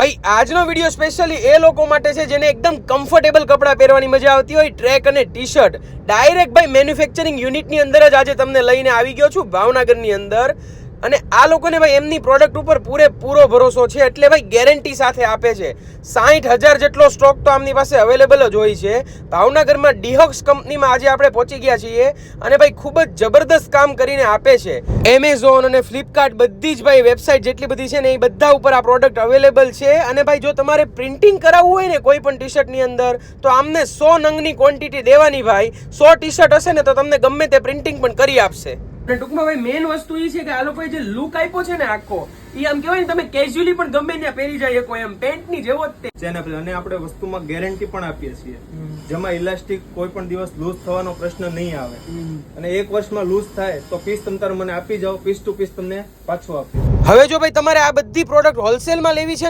ભાઈ આજનો video specially એ લોકો માટે છે જેને એકદમ કમ્ફર્ટેબલ કપડાં પહેરવાની મજા આવતી હોય, ટ્રેક અને ટી શર્ટ ડાયરેક્ટ ભાઈ મેન્યુફેક્ચરિંગ યુનિટની અંદર જ આજે તમને લઈને આવી ગયો છું ભાવનગરની અંદર. અને આ લોકોને ભાઈ એમની પ્રોડક્ટ ઉપર પૂરેપૂરો ભરોસો છે, એટલે ભાઈ ગેરંટી સાથે આપે છે. 60,000 જેટલો સ્ટોક તો આમની પાસે અવેલેબલ જ હોય છે. ભાવનગરમાં ડીહોક્સ કંપનીમાં આજે આપણે પહોંચી ગયા છીએ અને ભાઈ ખૂબ જ જબરદસ્ત કામ કરીને આપે છે. એમેઝોન અને ફ્લિપકાર્ટ બધી જ ભાઈ વેબસાઇટ જેટલી બધી છે ને એ બધા ઉપર આ પ્રોડક્ટ અવેલેબલ છે. અને ભાઈ જો તમારે પ્રિન્ટિંગ કરાવવું હોય ને કોઈ પણ ટી શર્ટની અંદર તો આમને 100 નંગની ક્વોન્ટિટી દેવાની ભાઈ. 100 ટી શર્ટ હશે ને તો તમને ગમે તે પ્રિન્ટિંગ પણ કરી આપશે. ટૂંકમાં ભાઈ મેઇન વસ્તુ એ છે કે આ લોકોએ જે લુક આપ્યો છે ને આખો એ આમ કહેવાય ને તમે કેઝ્યુઅલી પણ ગમે ત્યાં પહેરી જાય શકો એમ પેન્ટની જેવો જ તે છે અને આપણે વસ્તુમાં ગેરંટી પણ આપીએ છીએ, જેમાં ઇલાસ્ટિક કોઈ પણ દિવસ લૂઝ થવાનો પ્રશ્ન નહીં આવે. અને 1 વર્ષમાં લૂઝ થાય તો પીસ તમે મને આપી જાઓ, પીસ ટુ પીસ તમને પાછું આપીએ. હવે જો ભાઈ તમારે આ બધી પ્રોડક્ટ હોલસેલમાં લેવી છે